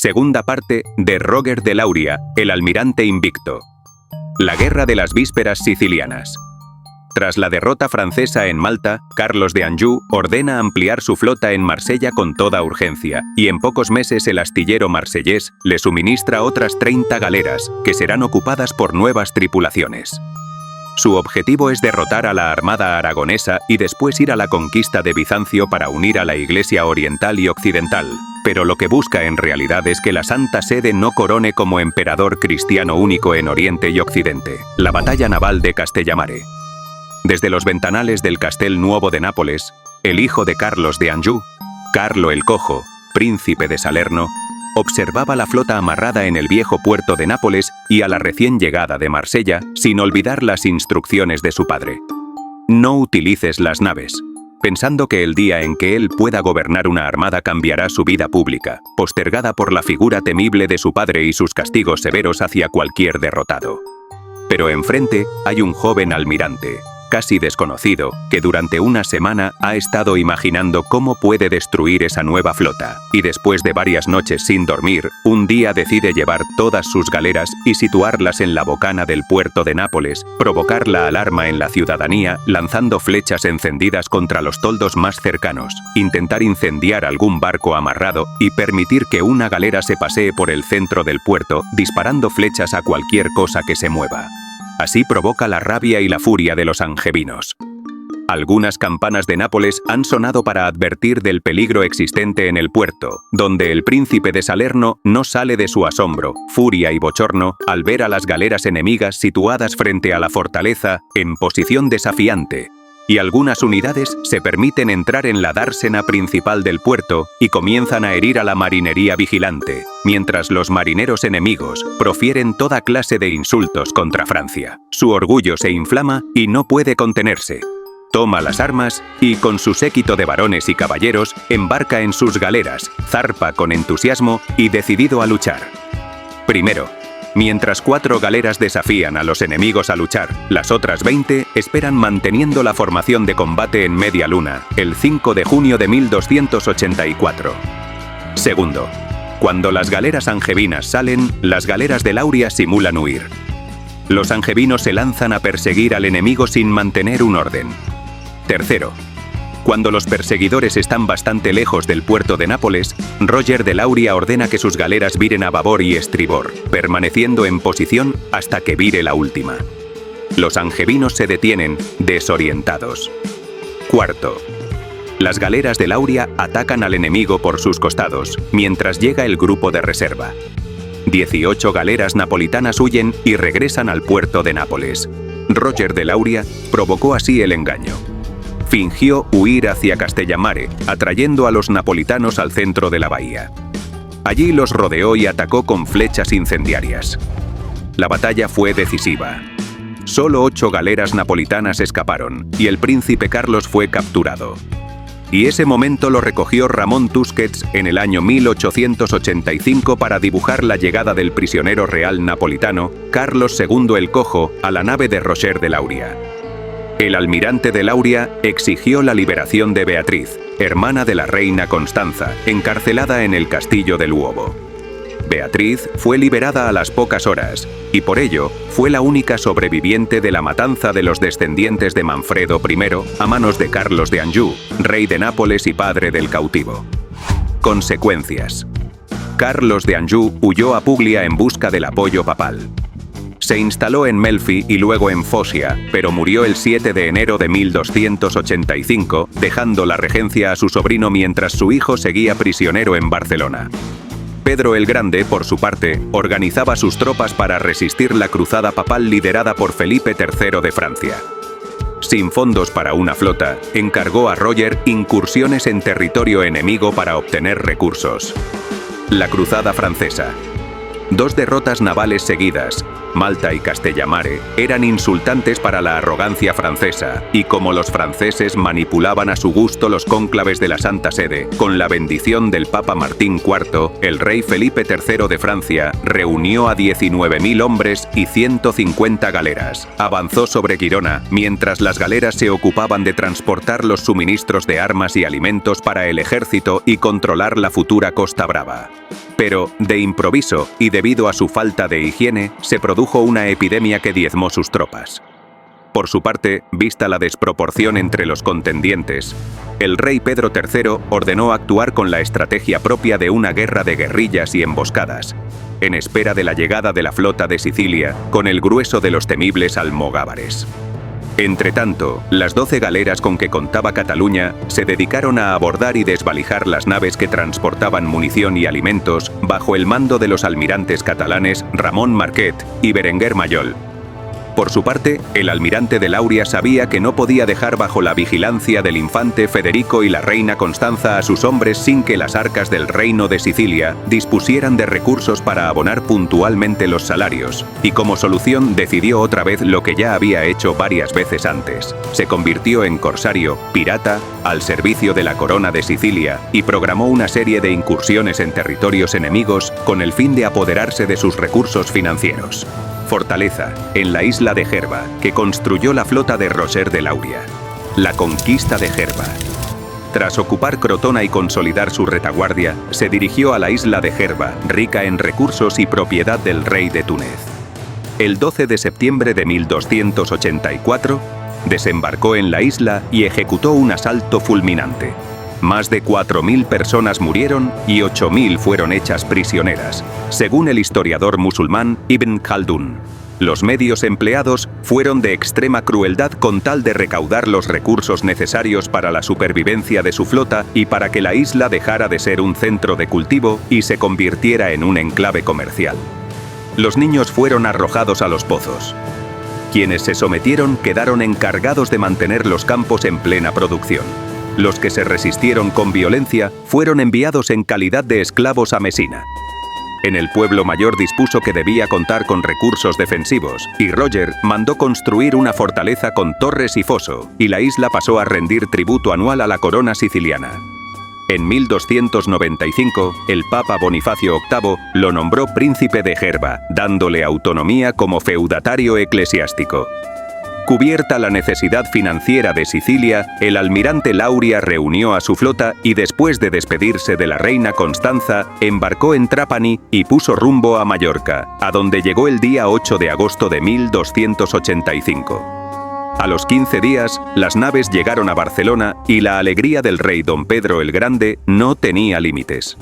Segunda parte de Roger de Lauria, el almirante invicto. La guerra de las vísperas sicilianas. Tras la derrota francesa en Malta, Carlos de Anjou ordena ampliar su flota en Marsella con toda urgencia, y en pocos meses el astillero marsellés le suministra otras 30 galeras, que serán ocupadas por nuevas tripulaciones. Su objetivo es derrotar a la armada aragonesa y después ir a la conquista de Bizancio para unir a la Iglesia oriental y occidental, pero lo que busca en realidad es que la Santa Sede no corone como emperador cristiano único en Oriente y Occidente. La batalla naval de Castellamare. Desde los ventanales del Castel Nuovo de Nápoles, el hijo de Carlos de Anjou, Carlo el Cojo, príncipe de Salerno, observaba la flota amarrada en el viejo puerto de Nápoles y a la recién llegada de Marsella, sin olvidar las instrucciones de su padre. No utilices las naves, pensando que el día en que él pueda gobernar una armada cambiará su vida pública, postergada por la figura temible de su padre y sus castigos severos hacia cualquier derrotado. Pero enfrente hay un joven almirante, casi desconocido, que durante una semana ha estado imaginando cómo puede destruir esa nueva flota, y después de varias noches sin dormir, un día decide llevar todas sus galeras y situarlas en la bocana del puerto de Nápoles, provocar la alarma en la ciudadanía lanzando flechas encendidas contra los toldos más cercanos, intentar incendiar algún barco amarrado y permitir que una galera se pasee por el centro del puerto disparando flechas a cualquier cosa que se mueva. Así provoca la rabia y la furia de los angevinos. Algunas campanas de Nápoles han sonado para advertir del peligro existente en el puerto, donde el príncipe de Salerno no sale de su asombro, furia y bochorno al ver a las galeras enemigas situadas frente a la fortaleza en posición desafiante, y algunas unidades se permiten entrar en la dársena principal del puerto y comienzan a herir a la marinería vigilante, mientras los marineros enemigos profieren toda clase de insultos contra Francia. Su orgullo se inflama y no puede contenerse. Toma las armas y, con su séquito de varones y caballeros, embarca en sus galeras, zarpa con entusiasmo y decidido a luchar. Primero, mientras 4 galeras desafían a los enemigos a luchar, las otras 20 esperan manteniendo la formación de combate en media luna, el 5 de junio de 1284. Segundo, cuando las galeras angevinas salen, las galeras de Lauria simulan huir. Los angevinos se lanzan a perseguir al enemigo sin mantener un orden. Tercero, cuando los perseguidores están bastante lejos del puerto de Nápoles, Roger de Lauria ordena que sus galeras viren a babor y estribor, permaneciendo en posición hasta que vire la última. Los angevinos se detienen, desorientados. Cuarto, las galeras de Lauria atacan al enemigo por sus costados, mientras llega el grupo de reserva. 18 galeras napolitanas huyen y regresan al puerto de Nápoles. Roger de Lauria provocó así el engaño. Fingió huir hacia Castellamare, atrayendo a los napolitanos al centro de la bahía. Allí los rodeó y atacó con flechas incendiarias. La batalla fue decisiva. Solo 8 galeras napolitanas escaparon, y el príncipe Carlos fue capturado. Y ese momento lo recogió Ramón Tusquets en el año 1885 para dibujar la llegada del prisionero real napolitano, Carlos II el Cojo, a la nave de Roger de Lauria. El almirante de Lauria exigió la liberación de Beatriz, hermana de la reina Constanza, encarcelada en el castillo del Uovo. Beatriz fue liberada a las pocas horas, y por ello fue la única sobreviviente de la matanza de los descendientes de Manfredo I a manos de Carlos de Anjou, rey de Nápoles y padre del cautivo. Consecuencias. Carlos de Anjou huyó a Puglia en busca del apoyo papal. Se instaló en Melfi y luego en Focia, pero murió el 7 de enero de 1285, dejando la regencia a su sobrino mientras su hijo seguía prisionero en Barcelona. Pedro el Grande, por su parte, organizaba sus tropas para resistir la cruzada papal liderada por Felipe III de Francia. Sin fondos para una flota, encargó a Roger incursiones en territorio enemigo para obtener recursos. La cruzada francesa. 2 derrotas navales seguidas, Malta y Castellamare, eran insultantes para la arrogancia francesa, y como los franceses manipulaban a su gusto los cónclaves de la Santa Sede, con la bendición del Papa Martín IV, el rey Felipe III de Francia reunió a 19.000 hombres y 150 galeras. Avanzó sobre Girona, mientras las galeras se ocupaban de transportar los suministros de armas y alimentos para el ejército y controlar la futura Costa Brava. Pero, de improviso, y debido a su falta de higiene, se produjo una epidemia que diezmó sus tropas. Por su parte, vista la desproporción entre los contendientes, el rey Pedro III ordenó actuar con la estrategia propia de una guerra de guerrillas y emboscadas, en espera de la llegada de la flota de Sicilia con el grueso de los temibles almogávares. Entretanto, las 12 galeras con que contaba Cataluña se dedicaron a abordar y desvalijar las naves que transportaban munición y alimentos bajo el mando de los almirantes catalanes Ramón Marquet y Berenguer Mayol. Por su parte, el almirante de Lauria sabía que no podía dejar bajo la vigilancia del infante Federico y la reina Constanza a sus hombres sin que las arcas del reino de Sicilia dispusieran de recursos para abonar puntualmente los salarios, y como solución decidió otra vez lo que ya había hecho varias veces antes. Se convirtió en corsario, pirata, al servicio de la corona de Sicilia, y programó una serie de incursiones en territorios enemigos con el fin de apoderarse de sus recursos financieros. Fortaleza, en la isla de Gerba, que construyó la flota de Roger de Lauria. La conquista de Gerba. Tras ocupar Crotona y consolidar su retaguardia, se dirigió a la isla de Gerba, rica en recursos y propiedad del rey de Túnez. El 12 de septiembre de 1284, desembarcó en la isla y ejecutó un asalto fulminante. Más de 4.000 personas murieron y 8.000 fueron hechas prisioneras, según el historiador musulmán Ibn Khaldún. Los medios empleados fueron de extrema crueldad con tal de recaudar los recursos necesarios para la supervivencia de su flota y para que la isla dejara de ser un centro de cultivo y se convirtiera en un enclave comercial. Los niños fueron arrojados a los pozos. Quienes se sometieron quedaron encargados de mantener los campos en plena producción. Los que se resistieron con violencia fueron enviados en calidad de esclavos a Mesina. En el pueblo mayor dispuso que debía contar con recursos defensivos, y Roger mandó construir una fortaleza con torres y foso, y la isla pasó a rendir tributo anual a la corona siciliana. En 1295, el Papa Bonifacio VIII lo nombró príncipe de Gerba, dándole autonomía como feudatario eclesiástico. Cubierta la necesidad financiera de Sicilia, el almirante Lauria reunió a su flota y después de despedirse de la reina Constanza, embarcó en Trapani y puso rumbo a Mallorca, a donde llegó el día 8 de agosto de 1285. A los 15 días, las naves llegaron a Barcelona y la alegría del rey don Pedro el Grande no tenía límites.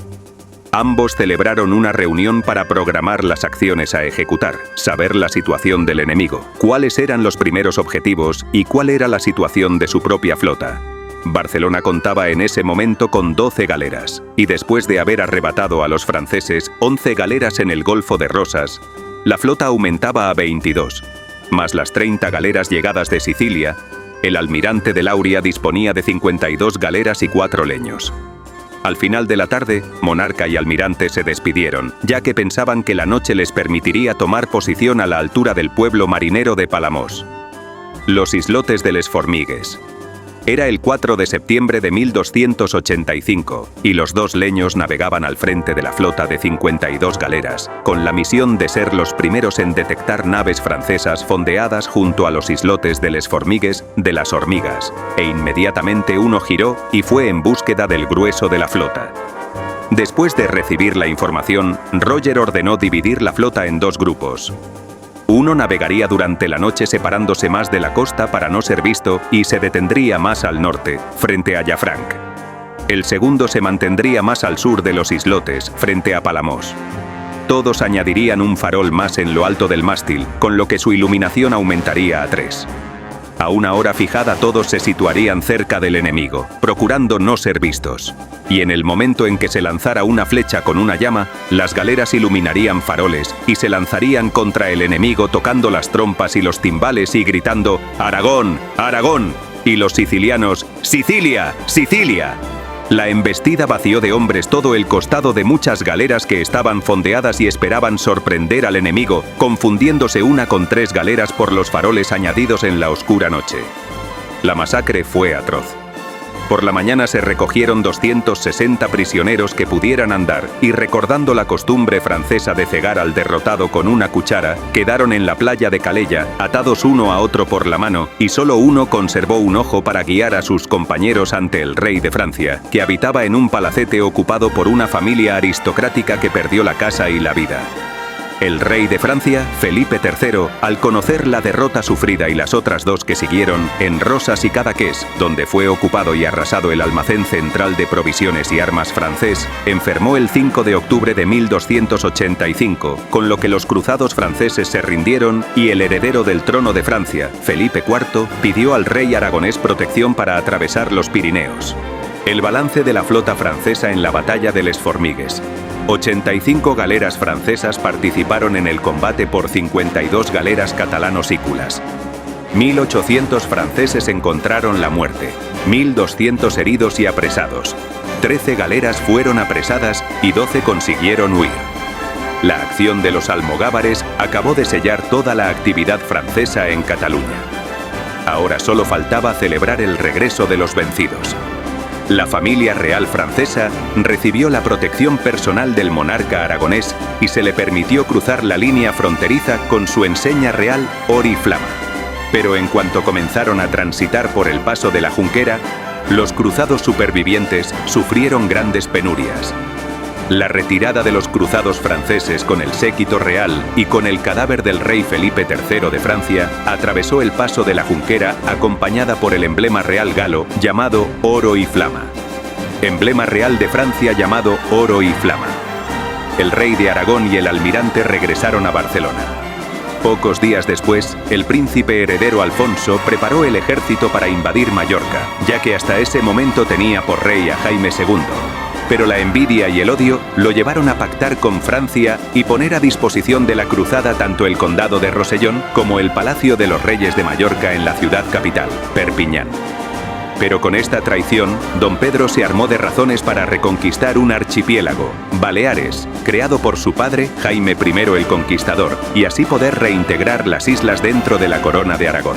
Ambos celebraron una reunión para programar las acciones a ejecutar, saber la situación del enemigo, cuáles eran los primeros objetivos y cuál era la situación de su propia flota. Barcelona contaba en ese momento con 12 galeras, y después de haber arrebatado a los franceses 11 galeras en el Golfo de Rosas, la flota aumentaba a 22. Más las 30 galeras llegadas de Sicilia, el almirante de Lauria disponía de 52 galeras y 4 leños. Al final de la tarde, monarca y almirante se despidieron, ya que pensaban que la noche les permitiría tomar posición a la altura del pueblo marinero de Palamós. Los islotes de Les Formigues. Era el 4 de septiembre de 1285, y los 2 leños navegaban al frente de la flota de 52 galeras, con la misión de ser los primeros en detectar naves francesas fondeadas junto a los islotes de Les Formigues de las Hormigas, e inmediatamente uno giró y fue en búsqueda del grueso de la flota. Después de recibir la información, Roger ordenó dividir la flota en 2 grupos. Uno navegaría durante la noche separándose más de la costa para no ser visto y se detendría más al norte, frente a Llafranc. El segundo se mantendría más al sur de los islotes, frente a Palamós. Todos añadirían un farol más en lo alto del mástil, con lo que su iluminación aumentaría a 3. A una hora fijada todos se situarían cerca del enemigo, procurando no ser vistos. Y en el momento en que se lanzara una flecha con una llama, las galeras iluminarían faroles y se lanzarían contra el enemigo tocando las trompas y los timbales y gritando «¡Aragón! ¡Aragón!» y los sicilianos «¡Sicilia! ¡Sicilia!». La embestida vació de hombres todo el costado de muchas galeras que estaban fondeadas y esperaban sorprender al enemigo, confundiéndose una con 3 galeras por los faroles añadidos en la oscura noche. La masacre fue atroz. Por la mañana se recogieron 260 prisioneros que pudieran andar y, recordando la costumbre francesa de cegar al derrotado con una cuchara, quedaron en la playa de Calella, atados uno a otro por la mano, y solo uno conservó un ojo para guiar a sus compañeros ante el rey de Francia, que habitaba en un palacete ocupado por una familia aristocrática que perdió la casa y la vida. El rey de Francia, Felipe III, al conocer la derrota sufrida y las otras dos que siguieron, en Rosas y Cadaqués, donde fue ocupado y arrasado el almacén central de provisiones y armas francés, enfermó el 5 de octubre de 1285, con lo que los cruzados franceses se rindieron y el heredero del trono de Francia, Felipe IV, pidió al rey aragonés protección para atravesar los Pirineos. El balance de la flota francesa en la batalla de Les Formigues. 85 galeras francesas participaron en el combate por 52 galeras catalano-sículas. 1.800 franceses encontraron la muerte, 1.200 heridos y apresados. 13 galeras fueron apresadas y 12 consiguieron huir. La acción de los almogávares acabó de sellar toda la actividad francesa en Cataluña. Ahora solo faltaba celebrar el regreso de los vencidos. La familia real francesa recibió la protección personal del monarca aragonés y se le permitió cruzar la línea fronteriza con su enseña real Oriflama. Pero en cuanto comenzaron a transitar por el paso de la Junquera, los cruzados supervivientes sufrieron grandes penurias. La retirada de los cruzados franceses con el séquito real y con el cadáver del rey Felipe III de Francia atravesó el paso de la Junquera acompañada por el emblema real galo llamado Oro y Flama. Emblema real de Francia llamado Oro y Flama. El rey de Aragón y el almirante regresaron a Barcelona. Pocos días después, el príncipe heredero Alfonso preparó el ejército para invadir Mallorca, ya que hasta ese momento tenía por rey a Jaime II. Pero la envidia y el odio lo llevaron a pactar con Francia y poner a disposición de la cruzada tanto el condado de Rosellón como el Palacio de los Reyes de Mallorca en la ciudad capital, Perpiñán. Pero con esta traición, don Pedro se armó de razones para reconquistar un archipiélago, Baleares, creado por su padre, Jaime I el Conquistador, y así poder reintegrar las islas dentro de la corona de Aragón.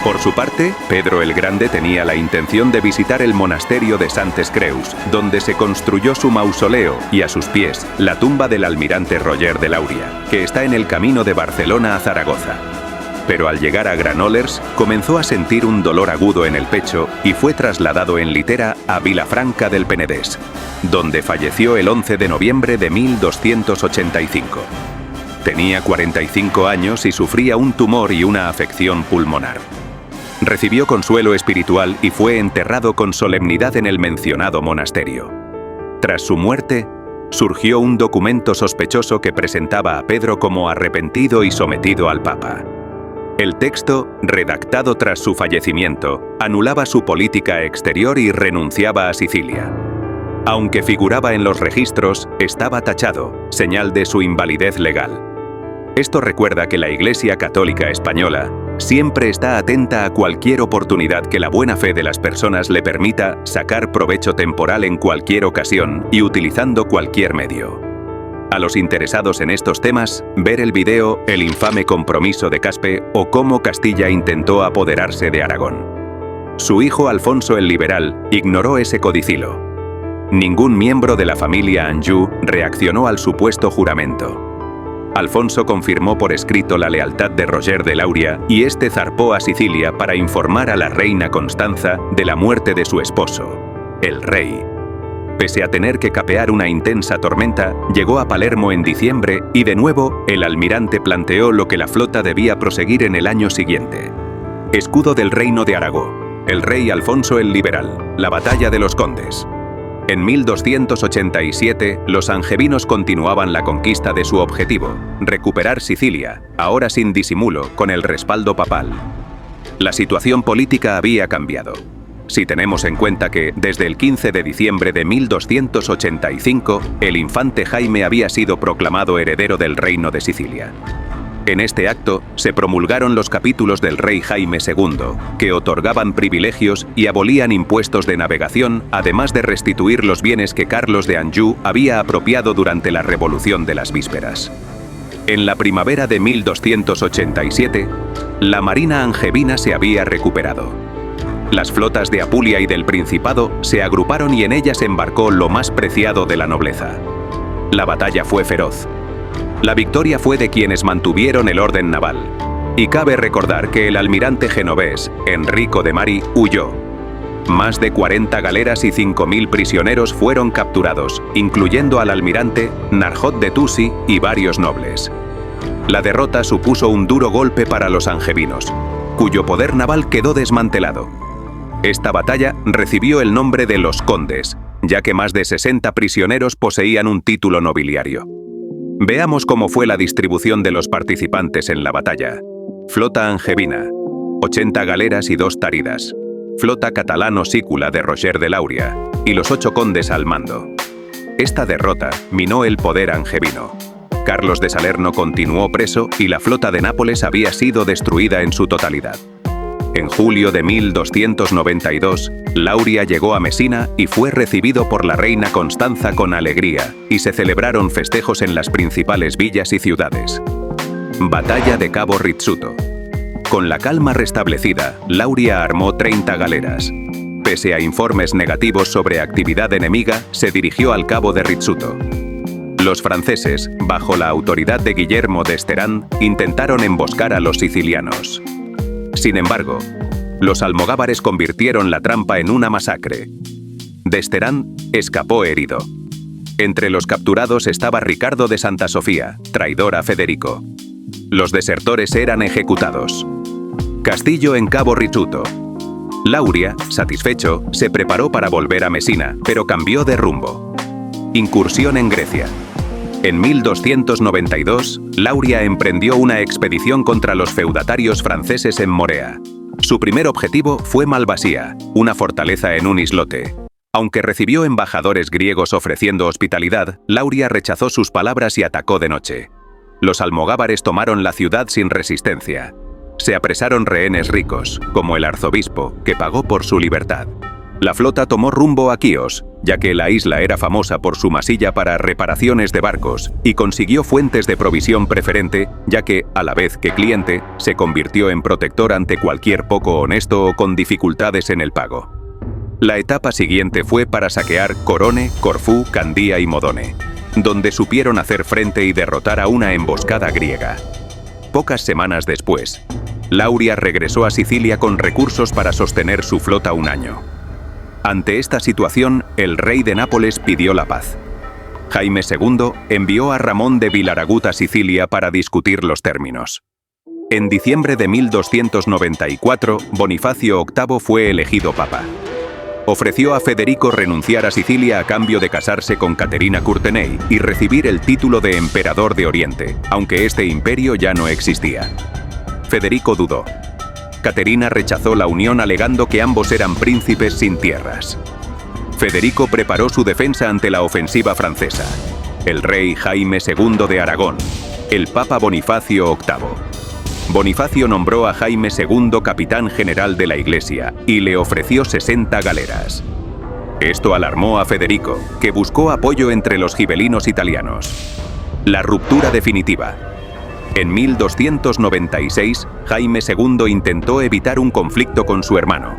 Por su parte, Pedro el Grande tenía la intención de visitar el monasterio de Santes Creus, donde se construyó su mausoleo y a sus pies la tumba del almirante Roger de Lauria, que está en el camino de Barcelona a Zaragoza. Pero al llegar a Granollers, comenzó a sentir un dolor agudo en el pecho y fue trasladado en litera a Vilafranca del Penedès, donde falleció el 11 de noviembre de 1285. Tenía 45 años y sufría un tumor y una afección pulmonar. Recibió consuelo espiritual y fue enterrado con solemnidad en el mencionado monasterio. Tras su muerte, surgió un documento sospechoso que presentaba a Pedro como arrepentido y sometido al Papa. El texto, redactado tras su fallecimiento, anulaba su política exterior y renunciaba a Sicilia. Aunque figuraba en los registros, estaba tachado, señal de su invalidez legal. Esto recuerda que la Iglesia Católica Española siempre está atenta a cualquier oportunidad que la buena fe de las personas le permita sacar provecho temporal en cualquier ocasión y utilizando cualquier medio. A los interesados en estos temas, ver el video El infame compromiso de Caspe o cómo Castilla intentó apoderarse de Aragón. Su hijo Alfonso el Liberal ignoró ese codicilo. Ningún miembro de la familia Anjou reaccionó al supuesto juramento. Alfonso confirmó por escrito la lealtad de Roger de Lauria y este zarpó a Sicilia para informar a la reina Constanza de la muerte de su esposo, el rey. Pese a tener que capear una intensa tormenta, llegó a Palermo en diciembre y de nuevo el almirante planteó lo que la flota debía proseguir en el año siguiente. Escudo del reino de Aragón, el rey Alfonso el Liberal, la batalla de los Condes. En 1287, los angevinos continuaban la conquista de su objetivo, recuperar Sicilia, ahora sin disimulo, con el respaldo papal. La situación política había cambiado. Si tenemos en cuenta que, desde el 15 de diciembre de 1285, el infante Jaime había sido proclamado heredero del reino de Sicilia. En este acto, se promulgaron los capítulos del rey Jaime II, que otorgaban privilegios y abolían impuestos de navegación, además de restituir los bienes que Carlos de Anjou había apropiado durante la Revolución de las Vísperas. En la primavera de 1287, la marina angevina se había recuperado. Las flotas de Apulia y del Principado se agruparon y en ellas embarcó lo más preciado de la nobleza. La batalla fue feroz. La victoria fue de quienes mantuvieron el orden naval. Y cabe recordar que el almirante genovés, Enrico de Mari, huyó. Más de 40 galeras y 5.000 prisioneros fueron capturados, incluyendo al almirante, Narjot de Tusi y varios nobles. La derrota supuso un duro golpe para los angevinos, cuyo poder naval quedó desmantelado. Esta batalla recibió el nombre de los Condes, ya que más de 60 prisioneros poseían un título nobiliario. Veamos cómo fue la distribución de los participantes en la batalla. Flota angevina, 80 galeras y 2 taridas. Flota catalano-sícula de Roger de Lauria, y los 8 condes al mando. Esta derrota minó el poder angevino. Carlos de Salerno continuó preso y la flota de Nápoles había sido destruida en su totalidad. En julio de 1292, Lauria llegó a Mesina y fue recibido por la reina Constanza con alegría, y se celebraron festejos en las principales villas y ciudades. Batalla de Cabo Rizzuto. Con la calma restablecida, Lauria armó 30 galeras. Pese a informes negativos sobre actividad enemiga, se dirigió al Cabo de Rizzuto. Los franceses, bajo la autoridad de Guillermo de Sterán, intentaron emboscar a los sicilianos. Sin embargo, los almogávares convirtieron la trampa en una masacre. De Sterán escapó herido. Entre los capturados estaba Ricardo de Santa Sofía, traidor a Federico. Los desertores eran ejecutados. Castillo en Cabo Rizzuto. Lauria, satisfecho, se preparó para volver a Mesina, pero cambió de rumbo. Incursión en Grecia. En 1292, Lauria emprendió una expedición contra los feudatarios franceses en Morea. Su primer objetivo fue Malvasía, una fortaleza en un islote. Aunque recibió embajadores griegos ofreciendo hospitalidad, Lauria rechazó sus palabras y atacó de noche. Los almogávares tomaron la ciudad sin resistencia. Se apresaron rehenes ricos, como el arzobispo, que pagó por su libertad. La flota tomó rumbo a Quíos, ya que la isla era famosa por su masilla para reparaciones de barcos, y consiguió fuentes de provisión preferente, ya que, a la vez que cliente, se convirtió en protector ante cualquier poco honesto o con dificultades en el pago. La etapa siguiente fue para saquear Corone, Corfú, Candía y Modone, donde supieron hacer frente y derrotar a una emboscada griega. Pocas semanas después, Lauria regresó a Sicilia con recursos para sostener su flota un año. Ante esta situación, el rey de Nápoles pidió la paz. Jaime II envió a Ramón de Vilaragut a Sicilia para discutir los términos. En diciembre de 1294, Bonifacio VIII fue elegido papa. Ofreció a Federico renunciar a Sicilia a cambio de casarse con Caterina Courtenay y recibir el título de emperador de Oriente, aunque este imperio ya no existía. Federico dudó. Caterina rechazó la unión alegando que ambos eran príncipes sin tierras. Federico preparó su defensa ante la ofensiva francesa. El rey Jaime II de Aragón, el papa Bonifacio VIII. Bonifacio nombró a Jaime II capitán general de la Iglesia y le ofreció 60 galeras. Esto alarmó a Federico, que buscó apoyo entre los gibelinos italianos. La ruptura definitiva. En 1296, Jaime II intentó evitar un conflicto con su hermano.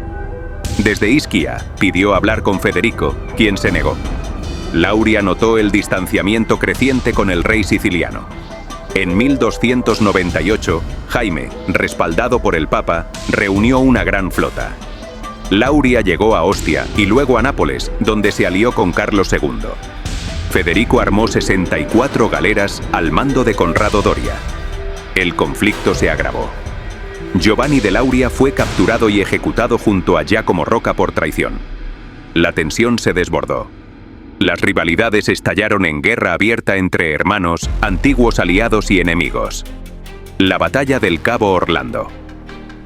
Desde Ischia, pidió hablar con Federico, quien se negó. Lauria notó el distanciamiento creciente con el rey siciliano. En 1298, Jaime, respaldado por el Papa, reunió una gran flota. Lauria llegó a Ostia y luego a Nápoles, donde se alió con Carlos II. Federico armó 64 galeras al mando de Conrado Doria. El conflicto se agravó. Giovanni de Lauria fue capturado y ejecutado junto a Giacomo Rocca por traición. La tensión se desbordó. Las rivalidades estallaron en guerra abierta entre hermanos, antiguos aliados y enemigos. La batalla del Cabo Orlando.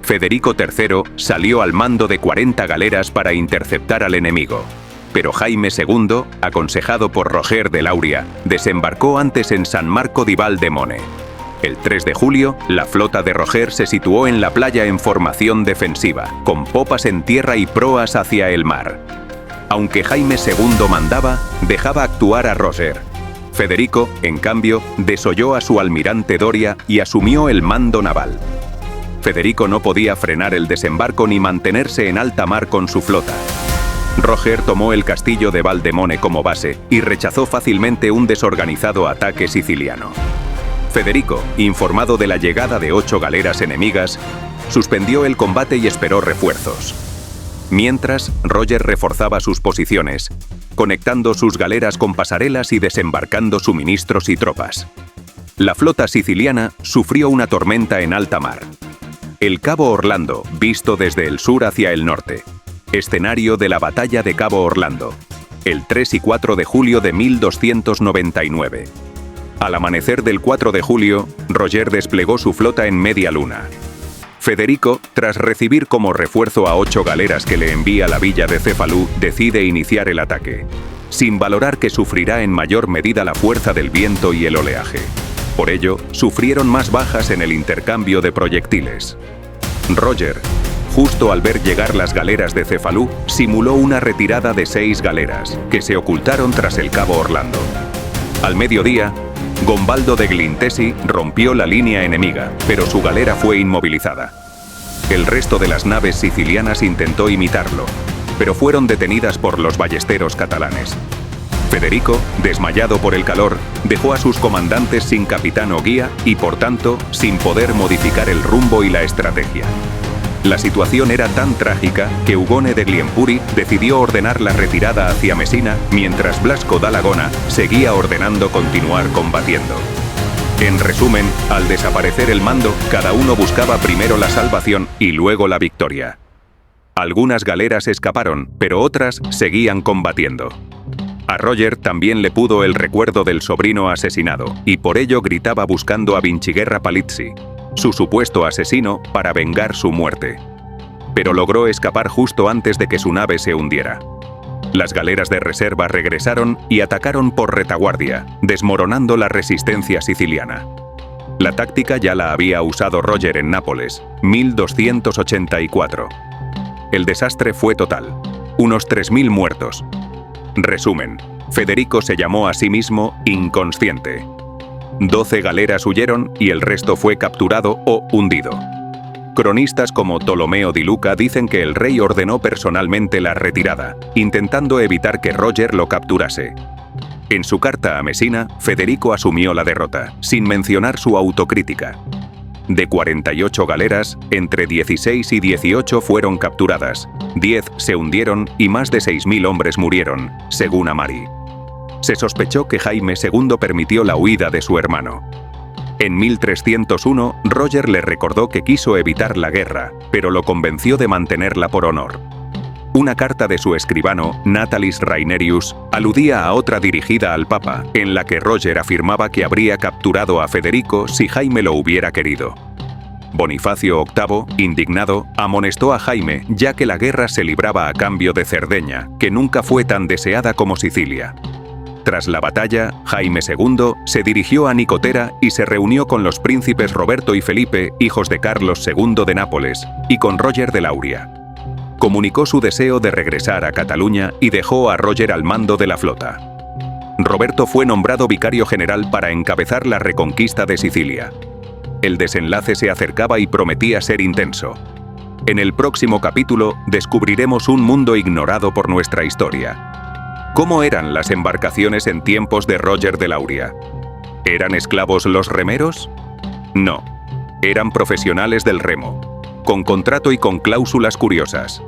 Federico III salió al mando de 40 galeras para interceptar al enemigo, pero Jaime II, aconsejado por Roger de Lauria, desembarcó antes en San Marco di Valdemone. El 3 de julio, la flota de Roger se situó en la playa en formación defensiva, con popas en tierra y proas hacia el mar. Aunque Jaime II mandaba, dejaba actuar a Roger. Federico, en cambio, desolló a su almirante Doria y asumió el mando naval. Federico no podía frenar el desembarco ni mantenerse en alta mar con su flota. Roger tomó el castillo de Valdemone como base y rechazó fácilmente un desorganizado ataque siciliano. Federico, informado de la llegada de 8 galeras enemigas, suspendió el combate y esperó refuerzos. Mientras, Roger reforzaba sus posiciones, conectando sus galeras con pasarelas y desembarcando suministros y tropas. La flota siciliana sufrió una tormenta en alta mar. El Cabo Orlando, visto desde el sur hacia el norte. Escenario de la Batalla de Cabo Orlando, el 3 y 4 de julio de 1299. Al amanecer del 4 de julio, Roger desplegó su flota en media luna. Federico, tras recibir como refuerzo a 8 galeras que le envía la villa de Cefalú, decide iniciar el ataque, sin valorar que sufrirá en mayor medida la fuerza del viento y el oleaje. Por ello, sufrieron más bajas en el intercambio de proyectiles. Roger, justo al ver llegar las galeras de Cefalú, simuló una retirada de 6 galeras, que se ocultaron tras el Cabo Orlando. Al mediodía, Gombaldo de Glintesi rompió la línea enemiga, pero su galera fue inmovilizada. El resto de las naves sicilianas intentó imitarlo, pero fueron detenidas por los ballesteros catalanes. Federico, desmayado por el calor, dejó a sus comandantes sin capitán o guía y, por tanto, sin poder modificar el rumbo y la estrategia. La situación era tan trágica que Ugone de Gliempuri decidió ordenar la retirada hacia Mesina, mientras Blasco da Lagona seguía ordenando continuar combatiendo. En resumen, al desaparecer el mando, cada uno buscaba primero la salvación y luego la victoria. Algunas galeras escaparon, pero otras seguían combatiendo. A Roger también le pudo el recuerdo del sobrino asesinado, y por ello gritaba buscando a Vinciguerra Palizzi, su supuesto asesino, para vengar su muerte. Pero logró escapar justo antes de que su nave se hundiera. Las galeras de reserva regresaron y atacaron por retaguardia, desmoronando la resistencia siciliana. La táctica ya la había usado Roger en Nápoles, 1284. El desastre fue total, unos 3000 muertos. Resumen, Federico se llamó a sí mismo inconsciente. 12 galeras huyeron y el resto fue capturado o hundido. Cronistas como Ptolomeo di Luca dicen que el rey ordenó personalmente la retirada, intentando evitar que Roger lo capturase. En su carta a Mesina, Federico asumió la derrota, sin mencionar su autocrítica. De 48 galeras, entre 16 y 18 fueron capturadas, 10 se hundieron y más de 6000 hombres murieron, según Amari. Se sospechó que Jaime II permitió la huida de su hermano. En 1301, Roger le recordó que quiso evitar la guerra, pero lo convenció de mantenerla por honor. Una carta de su escribano, Natalis Rainerius, aludía a otra dirigida al Papa, en la que Roger afirmaba que habría capturado a Federico si Jaime lo hubiera querido. Bonifacio VIII, indignado, amonestó a Jaime, ya que la guerra se libraba a cambio de Cerdeña, que nunca fue tan deseada como Sicilia. Tras la batalla, Jaime II se dirigió a Nicotera y se reunió con los príncipes Roberto y Felipe, hijos de Carlos II de Nápoles, y con Roger de Lauria. Comunicó su deseo de regresar a Cataluña y dejó a Roger al mando de la flota. Roberto fue nombrado vicario general para encabezar la reconquista de Sicilia. El desenlace se acercaba y prometía ser intenso. En el próximo capítulo descubriremos un mundo ignorado por nuestra historia. ¿Cómo eran las embarcaciones en tiempos de Roger de Lauria? ¿Eran esclavos los remeros? No. Eran profesionales del remo, con contrato y con cláusulas curiosas.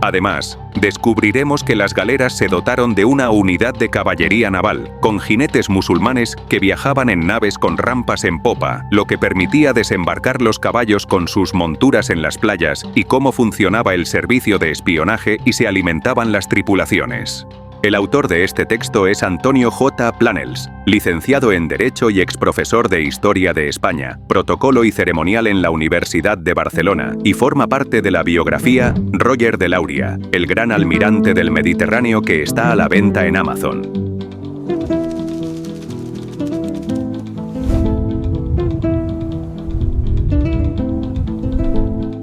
Además, descubriremos que las galeras se dotaron de una unidad de caballería naval, con jinetes musulmanes que viajaban en naves con rampas en popa, lo que permitía desembarcar los caballos con sus monturas en las playas, y cómo funcionaba el servicio de espionaje y se alimentaban las tripulaciones. El autor de este texto es Antonio J. Planels, licenciado en Derecho y exprofesor de Historia de España, Protocolo y Ceremonial en la Universidad de Barcelona, y forma parte de la biografía Roger de Lauria, el gran almirante del Mediterráneo, que está a la venta en Amazon.